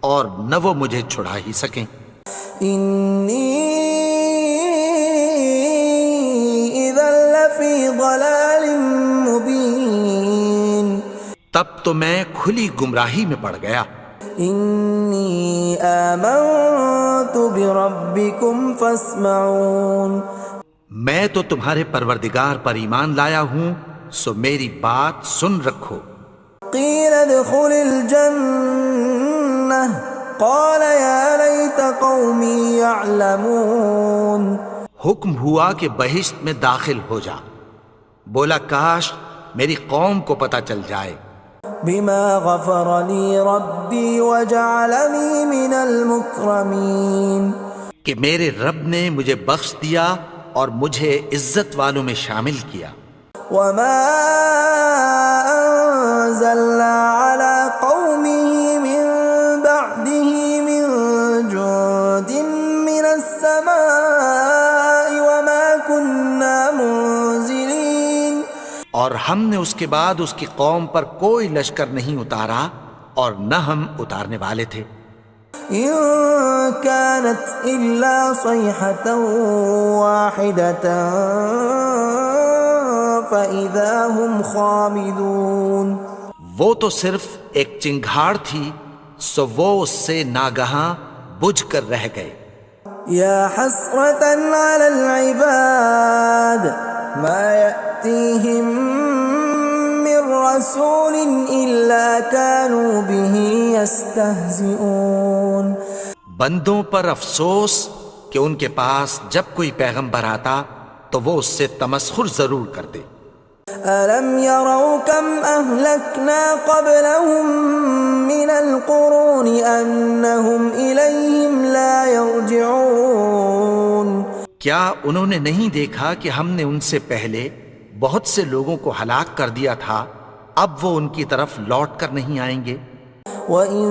اور نہ وہ مجھے چھڑا ہی سکیں۔ انی اذا لفی ضلال مبین، تب تو میں کھلی گمراہی میں پڑ گیا۔ انی آمنت بربکم فاسمعون، میں تو تمہارے پروردگار پر ایمان لایا ہوں، سو میری بات سن رکھو۔ قیل ادخل الجنہ قال یا لیت قومی یعلمون، حکم ہوا کہ بہشت میں داخل ہو جا، بولا کاش میری قوم کو پتہ چل جائے۔ بما غفر لی ربی وجعلنی من المکرمین، کہ میرے رب نے مجھے بخش دیا اور مجھے عزت والوں میں شامل کیا۔ وما انزلنا على قومه من بعده من جند من السماء وما كنا منزلين، اور ہم نے اس کے بعد اس کی قوم پر کوئی لشکر نہیں اتارا اور نہ ہم اتارنے والے تھے۔ إن كانت إلا صيحة واحدة فإذا هم خامدون، وہ تو صرف ایک چنگھاڑ تھی، سو وہ اس سے ناگہاں بجھ کر رہ گئے۔ يا حسرة على العباد ما يأتيهم من رسول إلا كانوا به يستهزئون، بندوں پر افسوس کہ ان کے پاس جب کوئی پیغمبر آتا تو وہ اس سے تمسخر ضرور کرتے۔ ألم يروا كم أهلكنا قبلهم من القرون أنهم إليهم لا يرجعون، کیا انہوں نے نہیں دیکھا کہ ہم نے ان سے پہلے بہت سے لوگوں کو ہلاک کر دیا تھا، اب وہ ان کی طرف لوٹ کر نہیں آئیں گے؟ وَإِن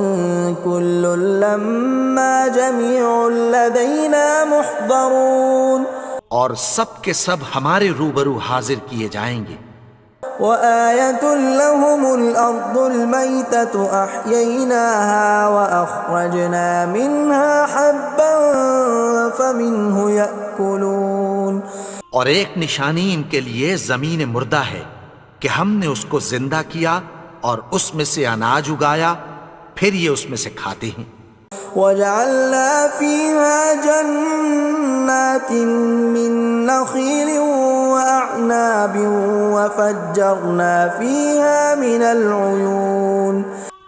كُلٌّ لَّمَّا جَمِيعٌ لَّدَيْنَا مُحْضَرُونَ، اور سب کے سب ہمارے روبرو حاضر کیے جائیں گے۔ وَآيَةٌ لَّهُمُ الْأَرْضُ الْمَيْتَةُ أَحْيَيْنَاهَا وَأَخْرَجْنَا مِنْهَا حَبًّا فَمِنْهُ يَأْكُلُونَ، اور ایک نشانی ان کے لیے زمین مردہ ہے کہ ہم نے اس کو زندہ کیا اور اس میں سے اناج اگایا، پھر یہ اس میں سے کھاتے ہیں۔ وَجَعَلْنَا فِيهَا جَنَّاتٍ مِّن نَّخِيلٍ وَأَعْنَابٍ وَفَجَّرْنَا فِيهَا مِنَ الْعُيُونِ،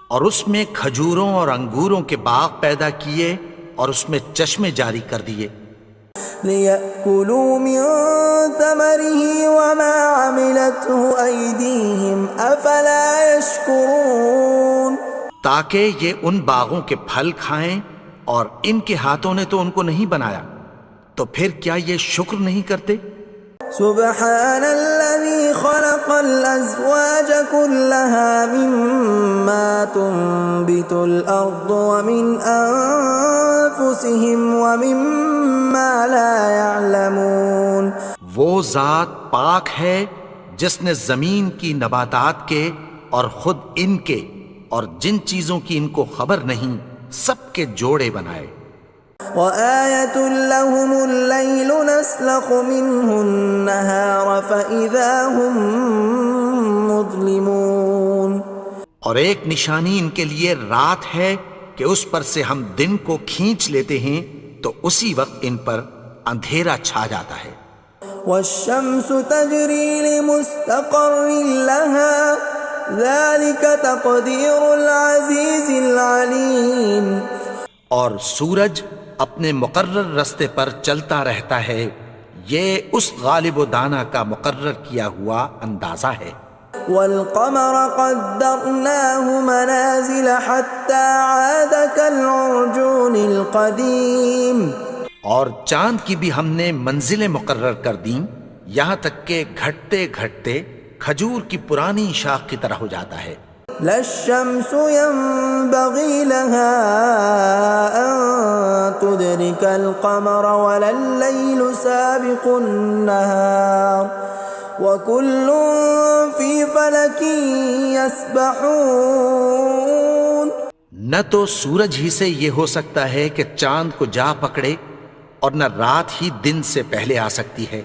اور اس میں کھجوروں اور انگوروں کے باغ پیدا کیے اور اس میں چشمے جاری کر دیے۔ لِيَأْكُلُوا مِن ثَمَرِهِ وَمَا عَمِلَتْهُ أَيْدِيهِمْ أَفَلَا يَشْكُرُونَ، تاکہ یہ ان باغوں کے پھل کھائیں، اور ان کے ہاتھوں نے تو ان کو نہیں بنایا، تو پھر کیا یہ شکر نہیں کرتے؟ سبحان الذي خلق الأزواج كلها مما تنبت الأرض ومن أنفسهم ومما لا يعلمون، وہ ذات پاک ہے جس نے زمین کی نباتات کے اور خود ان کے اور جن چیزوں کی ان کو خبر نہیں سب کے جوڑے بنائے۔ وآية لهم الليل نسلخ منه النهار فإذا هم مظلمون، اور ایک نشانی ان کے لیے رات ہے کہ اس پر سے ہم دن کو کھینچ لیتے ہیں تو اسی وقت ان پر اندھیرا چھا جاتا ہے۔ والشمس تجري لمستقر لها ذلك تقدير العزيز العليم، اور سورج اپنے مقرر رستے پر چلتا رہتا ہے، یہ اس غالب و دانا کا مقرر کیا ہوا اندازہ ہے۔ والقمر قدرناه منازل حتى عاد كالعرجون القديم، اور چاند کی بھی ہم نے منزلیں مقرر کر دیں، یہاں تک کہ گھٹتے گھٹتے کھجور کی پرانی شاخ کی طرح ہو جاتا ہے۔ لا الشمس ينبغي لها أن تدرك القمر ولا الليل سابق النهار وكل في فلك يسبحون. نہ تو سورج ہی سے یہ ہو سکتا ہے کہ چاند کو جا پکڑے، اور نہ رات ہی دن سے پہلے آ سکتی ہے،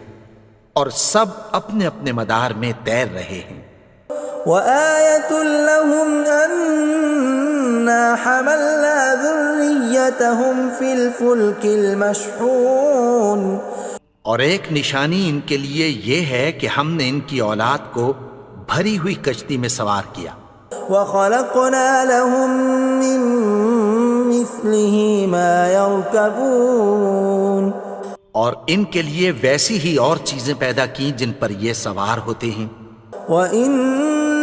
اور سب اپنے اپنے مدار میں تیر رہے ہیں. وآية لهم أنا حملنا ذريتهم في الفلك المشحون. اور ایک نشانی ان کے لیے یہ ہے کہ ہم نے ان کی اولاد کو بھری ہوئی کشتی میں سوار کیا. وخلقنا لهم من مثله ما يركبون. اور ان کے لیے ویسی ہی اور چیزیں پیدا کی جن پر یہ سوار ہوتے ہیں. وَإِن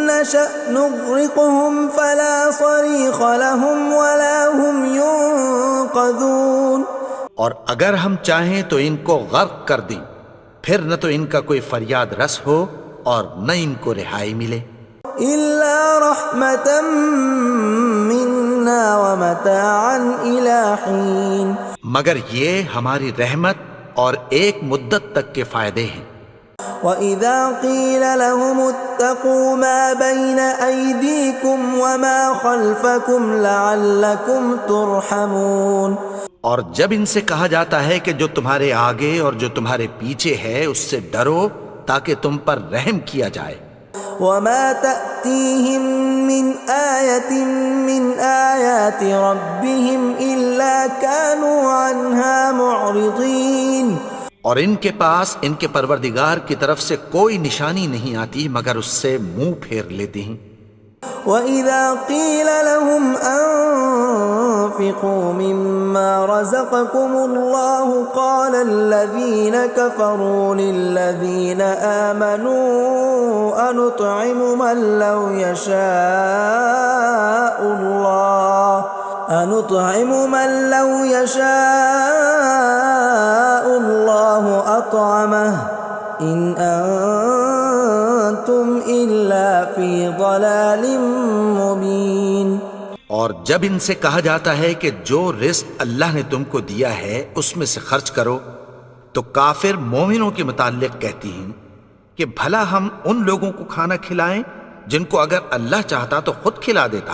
نَّشَأْ نُغْرِقْهُمْ فَلَا صَرِيخَ لَهُمْ وَلَا هُمْ يُنقَذُونَ. اور اگر ہم چاہیں تو ان کو غرق کر دیں، پھر نہ تو ان کا کوئی فریاد رس ہو اور نہ ان کو رہائی ملے. إِلَّا رَحْمَةً مِّنَّا وَمَتَاعًا إِلَىٰ حِينٍ. مگر یہ ہماری رحمت اور ایک مدت تک کے فائدے ہیں. وَإِذَا قِيلَ لَهُمُ اتَّقُوا مَا بَيْنَ أَيْدِيكُمْ وَمَا خَلْفَكُمْ لَعَلَّكُمْ تُرْحَمُونَ. اور جب ان سے کہا جاتا ہے کہ جو تمہارے آگے اور جو تمہارے پیچھے ہے اس سے ڈرو تاکہ تم پر رحم کیا جائے. وَمَا تَأْتِيهِم مِّنْ آيَةٍ مِّنْ آيَاتِ رَبِّهِمْ إِلَّا كَانُوا عَنْهَا مُعْرِضِينَ. اور ان کے پاس ان کے پروردگار کی طرف سے کوئی نشانی نہیں آتی مگر اس سے منہ پھیر لیتے ہیں. وَإِذَا قِيلَ لَهُمْ أَنفِقُوا مِمَّا رَزَقَكُمُ اللَّهُ قَالَ الَّذِينَ كَفَرُوا لِلَّذِينَ آمَنُوا أَنُطْعِمُ مَن لَّوْ يَشَاءُ اللَّهُ أَطْعَمَهُ إِنْ أَنتُمْ إِلَّا فِي ضَلَالٍ مُّبِينٍ. اور جب ان سے کہا جاتا ہے کہ جو رزق اللہ نے تم کو دیا ہے اس میں سے خرچ کرو، تو کافر مومنوں کے متعلق کہتی ہیں کہ بھلا ہم ان لوگوں کو کھانا کھلائیں جن کو اگر اللہ چاہتا تو خود کھلا دیتا.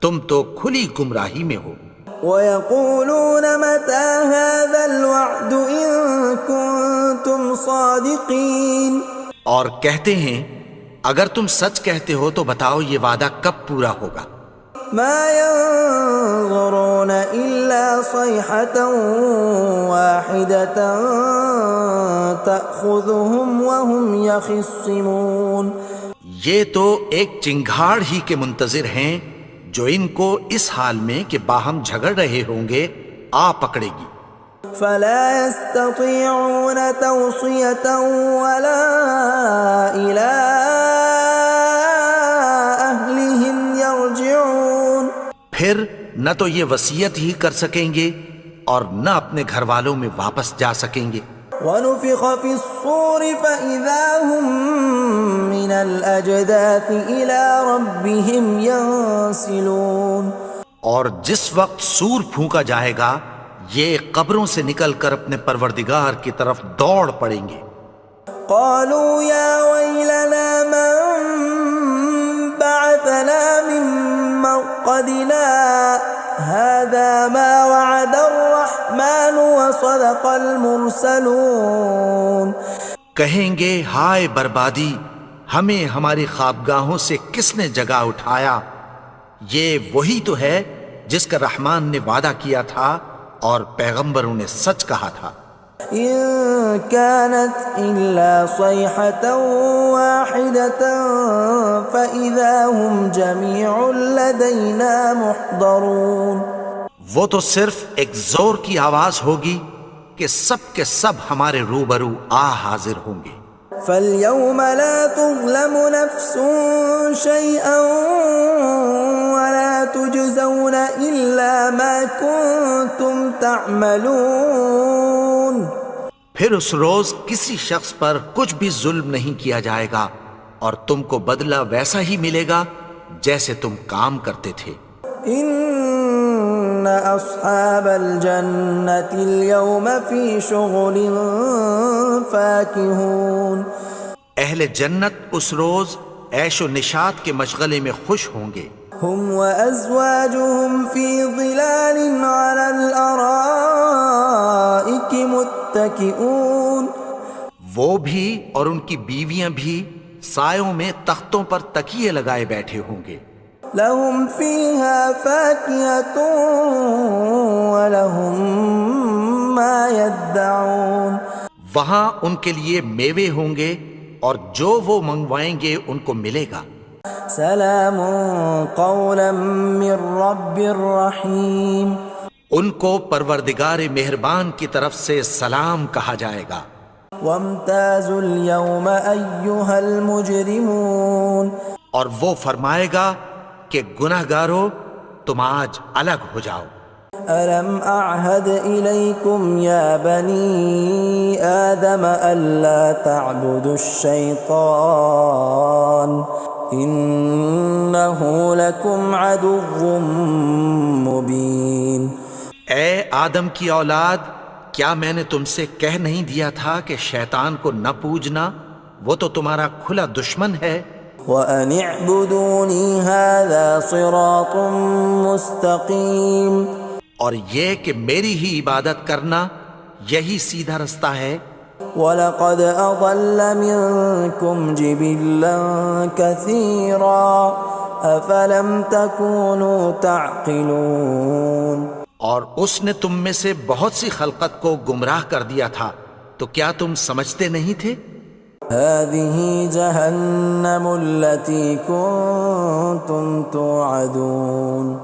تم تو کھلی گمراہی میں ہو. وَيَقُولُونَ مَتَىٰ هَٰذَا الْوَعْدُ إِن كُنتُمْ صَادِقِينَ. اور کہتے ہیں اگر تم سچ کہتے ہو تو بتاؤ یہ وعدہ کب پورا ہوگا. مَا يَنظُرُونَ إِلَّا صَيْحَةً وَاحِدَةً تَأْخُذُهُمْ وَهُمْ يَخِصِّمُونَ. یہ تو ایک چنگھاڑ ہی کے منتظر ہیں جو ان کو اس حال میں کہ باہم جھگڑ رہے ہوں گے آ پکڑے گی. فَلَا يَسْتَطِيعُونَ تَوْصِيَةً وَلَا إِلَىٰ أَهْلِهِمْ يَرْجِعُونَ. پھر نہ تو یہ وصیت ہی کر سکیں گے اور نہ اپنے گھر والوں میں واپس جا سکیں گے. وَنُفِخَ فِي الصُّورِ فَإِذَا هُم مِّنَ الْأَجْدَاثِ إِلَىٰ رَبِّهِمْ يَنسِلُونَ. اور جس وقت سور پھونکا جائے گا یہ قبروں سے نکل کر اپنے پروردگار کی طرف دوڑ پڑیں گے. قَالُوا يَا وَيْلَنَا مَن بَعَثَنَا مِن مَّرْقَدِنَا هَٰذَا مَا وَعَدَ الرَّحْمَٰنُ وَصَدَقَ الْمُرْسَلُونَ. کہیں گے ہائے بربادی، ہمیں ہماری خوابگاہوں سے کس نے جگا اٹھایا. یہ وہی تو ہے جس کا رحمان نے وعدہ کیا تھا اور پیغمبروں نے سچ کہا تھا. إِن كَانَتْ إِلَّا صَيْحَةً وَاحِدَةً فَإِذَا هُمْ جَمِيعٌ لَّدَيْنَا مُحْضَرُونَ. وہ تو صرف ایک زور کی آواز ہوگی کہ سب کے سب ہمارے روبرو آ حاضر ہوں گے. فَالْيَوْمَ لَا تُظْلَمُ نَفْسٌ شَيْئًا وَلَا تُجْزَوْنَ إِلَّا مَا كُنتُمْ تَعْمَلُونَ. پھر اس روز کسی شخص پر کچھ بھی ظلم نہیں کیا جائے گا اور تم کو بدلہ ویسا ہی ملے گا جیسے تم کام کرتے تھے. إِنَّ أَصْحَابَ الْجَنَّةِ الْيَوْمَ فِي شُغُلٍ فَاكِهُونَ. اہل جنت اس روز عیش و نشاط کے مشغلے میں خوش ہوں گے. هم وأزواجهم في ظلال على الأرائك متكئون. وہ بھی اور ان کی بیویاں بھی سایوں میں تختوں پر تکیے لگائے بیٹھے ہوں گے. لهم فيها فاكهة ولهم ما يدعون. وہاں ان کے لیے میوے ہوں گے اور جو وہ منگوائیں گے ان کو ملے گا. سلام قولا من رب رحیم. ان کو پروردگار مہربان کی طرف سے سلام کہا جائے گا. وامتازوا اليوم أيها المجرمون. اور وہ فرمائے گا کہ گنہگارو تم آج الگ ہو جاؤ. ألم أعهد إليكم يا بني آدم ألا تعبدوا الشيطان إنه لكم عدو مبين. اے آدم کی اولاد، کیا میں نے تم سے کہہ نہیں دیا تھا کہ شیطان کو نہ پوجنا؟ وہ تو تمہارا کھلا دشمن ہے. وَأَنِ اعْبُدُونِي هَذَا صِرَاطٌ مُسْتَقِيمٌ. اور یہ کہ میری ہی عبادت کرنا یہی سیدھا رستہ ہے. وَلَقَدْ أَضَلَّ مِنكُمْ جِبِلًّا كَثِيرًا أَفَلَمْ تَكُونُوا تَعْقِلُونَ. اور اس نے تم میں سے بہت سی خلقت کو گمراہ کر دیا تھا، تو کیا تم سمجھتے نہیں تھے؟ هَذِهِ جَهَنَّمُ الَّتِي كُنتُمْ تُوعَدُونَ.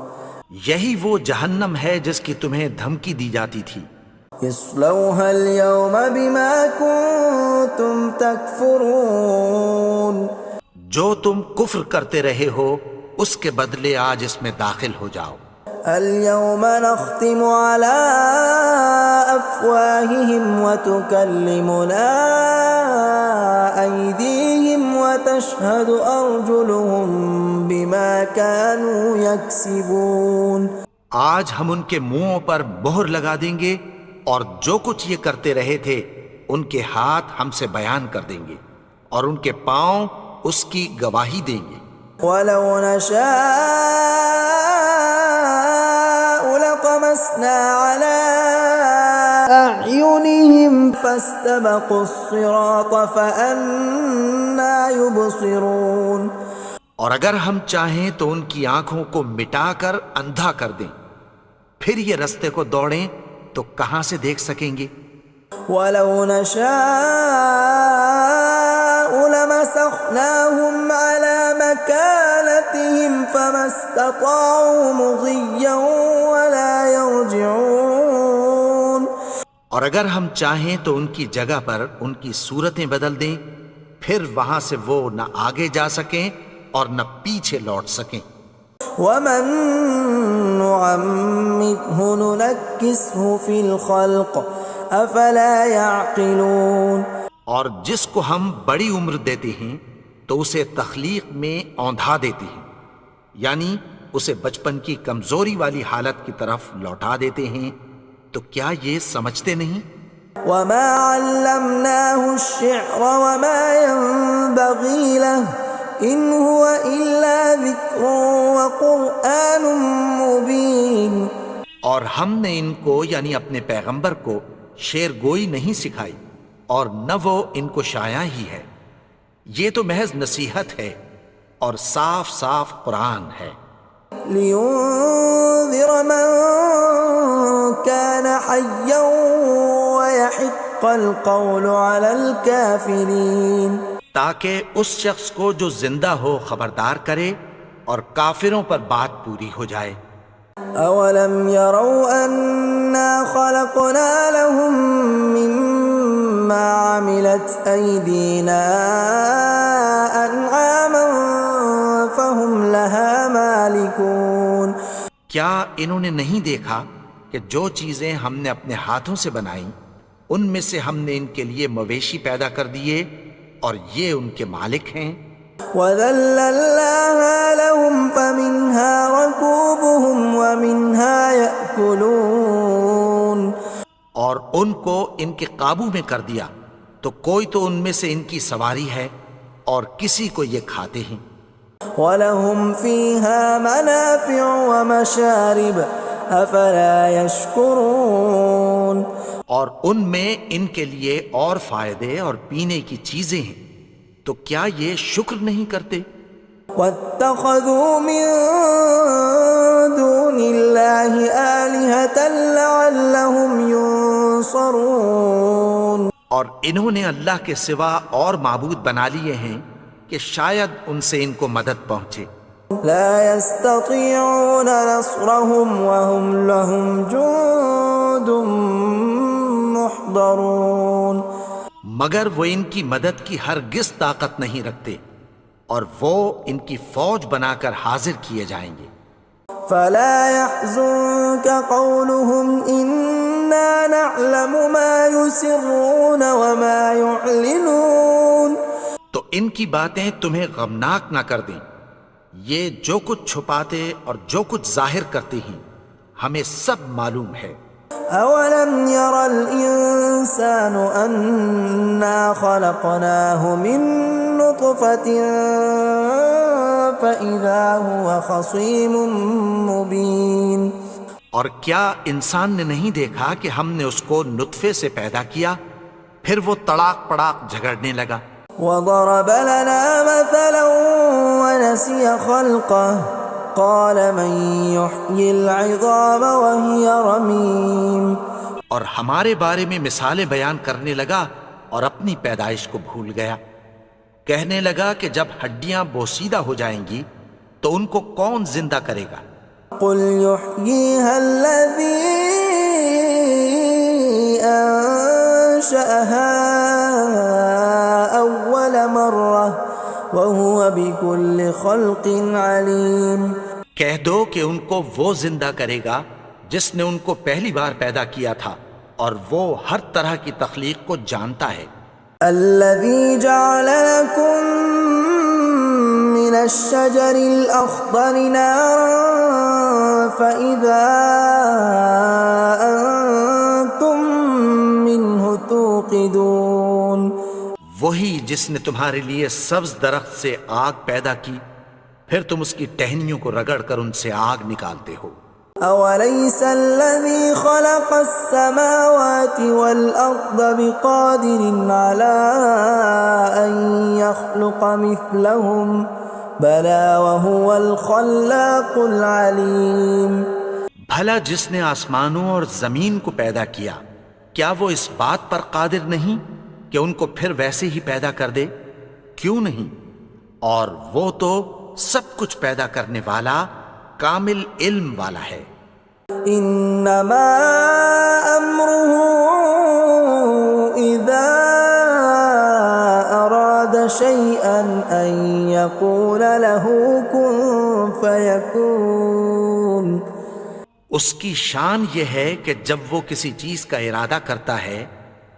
یہی وہ جہنم ہے جس کی تمہیں دھمکی دی جاتی تھی. اصلوها اليوم بما كنتم تكفرون. جو تم کفر کرتے رہے ہو اس کے بدلے آج اس میں داخل ہو جاؤ. اليوم نختم على أفواههم وتكلمنا أيديهم وتشهد أرجلهم بما كانوا يكسبون. آج ہم ان کے منہوں پر مہر لگا دیں گے اور جو کچھ یہ کرتے رہے تھے ان کے ہاتھ ہم سے بیان کر دیں گے اور ان کے پاؤں اس کی گواہی دیں گے. وَلَوْ نَشَاءُ لَطَمَسْنَا عَلَىٰ أَعْيُنِهِمْ فَاسْتَبَقُوا الصِّرَاطَ فَأَنَّىٰ يُبْصِرُونَ. اور اگر ہم چاہیں تو ان کی آنکھوں کو مٹا کر اندھا کر دیں، پھر یہ رستے کو دوڑیں تو کہاں سے دیکھ سکیں گے. وَلَوْ نَشَاءُ لَمَسَخْنَاهُمْ عَلَىٰ مَكَانَتِهِمْ فَمَا اسْتَطَاعُوا مُضِيًّا وَلَا يَرْجِعُونَ. اور اگر ہم چاہیں تو ان کی جگہ پر ان کی صورتیں بدل دیں، پھر وہاں سے وہ نہ آگے جا سکیں اور نہ پیچھے لوٹ سکیں. وَمَن نُّعَمِّرْهُ نُنَكِّسْهُ فِي الْخَلْقِ أَفَلَا يَعْقِلُونَ. اور جس کو ہم بڑی عمر دیتے ہیں تو اسے تخلیق میں اوندھا دیتے ہیں، یعنی اسے بچپن کی کمزوری والی حالت کی طرف لوٹا دیتے ہیں. تو کیا یہ سمجھتے نہیں؟ وَمَا عَلَّمْنَاهُ الشِّعْرَ وَمَا يَنبَغِي لَهُ إِنْ هُوَ إِلَّا ذِكْرٌ وَقُرْآنٌ مُبِينٌ. اور ہم نے ان کو یعنی اپنے پیغمبر کو شعر گوئی نہیں سکھائی اور نہ وہ ان کو شاعر ہی ہے، یہ تو محض نصیحت ہے اور صاف صاف قرآن ہے. لِيُنذِرَ مَن كَانَ حَيًّا وَيَحِقَّ الْقَوْلُ عَلَى الْكَافِرِينَ. تاکہ اس شخص کو جو زندہ ہو خبردار کرے اور کافروں پر بات پوری ہو جائے. أَوَلَمْ يَرَوْا أَنَّا خَلَقْنَا لَهُم مِّمَّا عَمِلَتْ أَيْدِينَا أَنْعَامًا فَهُمْ لَهَا مَالِكُونَ. کیا انہوں نے نہیں دیکھا کہ جو چیزیں ہم نے اپنے ہاتھوں سے بنائیں ان میں سے ہم نے ان کے لیے مویشی پیدا کر دیے اور یہ ان کے مالک ہیں. وَذَلَّلْنَاهَا لَهُمْ فَمِنْهَا رَكُوبُهُمْ وَمِنْهَا يَأْكُلُونَ. اور ان کو ان کے قابو میں کر دیا تو کوئی تو ان میں سے ان کی سواری ہے اور کسی کو یہ کھاتے ہیں۔ وَلَهُمْ فِيهَا مَنَافِعُ وَمَشَارِبُ أَفَلَا يَشْكُرُونَ۔ اور ان میں ان کے لیے اور فائدے اور پینے کی چیزیں ہیں، تو کیا یہ شکر نہیں کرتے؟ وَاتَّخَذُوا مِن دُونِ اللَّهِ آلِهَةً لَعَلَّهُمْ يُنصَرُونَ۔ اور انہوں نے اللہ کے سوا اور معبود بنا لیے ہیں کہ شاید ان سے ان کو مدد پہنچے۔ لا يستطيعون نصرهم وهم لهم جند محضرون۔ مگر وہ ان کی مدد کی ہرگز طاقت نہیں رکھتے، اور وہ ان کی فوج بنا کر حاضر کیے جائیں گے۔ فلا يحزنك قولهم إنا نعلم ما يسرون وما يعلنون۔ تو ان کی باتیں تمہیں غمناک نہ کر دیں، یہ جو کچھ چھپاتے اور جو کچھ ظاہر کرتے ہیں ہمیں سب معلوم ہے۔ أولم ير الإنسان أنا خلقناه من نطفة فإذا هو خصيم مبين۔ اور کیا انسان نے نہیں دیکھا کہ ہم نے اس کو نطفے سے پیدا کیا، پھر وہ تڑاک پڑاک جھگڑنے لگا۔ وضرب لنا مثلا ونسي خلقه قال من يحيي العظام وهي رميم۔ اور ہمارے بارے میں مثالیں بیان کرنے لگا اور اپنی پیدائش کو بھول گیا۔ کہنے لگا کہ جب ہڈیاں بوسیدہ ہو جائیں گی تو ان کو کون زندہ کرے گا؟ قل يحييها الذي أنشأها أول مرة وهو بكل خلق عليم۔ کہہ دو کہ ان کو وہ زندہ کرے گا جس نے ان کو پہلی بار پیدا کیا تھا، اور وہ ہر طرح کی تخلیق کو جانتا ہے۔ الذي جعل لكم من الشجر الأخضر نارا فإذا أنتم منه توقدون۔ وہی جس نے تمہارے لیے سبز درخت سے آگ پیدا کی، پھر تم اس کی ٹہنیوں کو رگڑ کر ان سے آگ نکالتے ہو۔ أوليس الذي خلق السماوات والأرض بقادر على أن يخلق مثلهم بلى وهو الخلاق العليم۔ بھلا جس نے آسمانوں اور زمین کو پیدا کیا، کیا وہ اس بات پر قادر نہیں کہ ان کو پھر ویسے ہی پیدا کر دے؟ کیوں نہیں؟ اور وہ تو سب کچھ پیدا کرنے والا، کامل علم والا ہے۔ انما امره اذا اراد شيئا ان يقول له كن فيكون۔ اس کی شان یہ ہے کہ جب وہ کسی چیز کا ارادہ کرتا ہے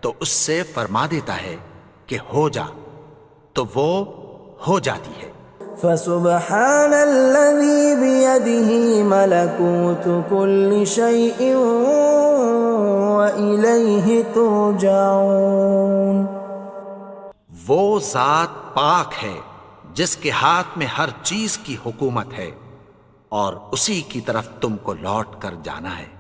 تو اس سے فرما دیتا ہے کہ ہو جا، تو وہ ہو جاتی ہے۔ فسبحان الذي بيده ملكوت كل شيء وإليه ترجعون۔ وہ ذات پاک ہے جس کے ہاتھ میں ہر چیز کی حکومت ہے، اور اسی کی طرف تم کو لوٹ کر جانا ہے۔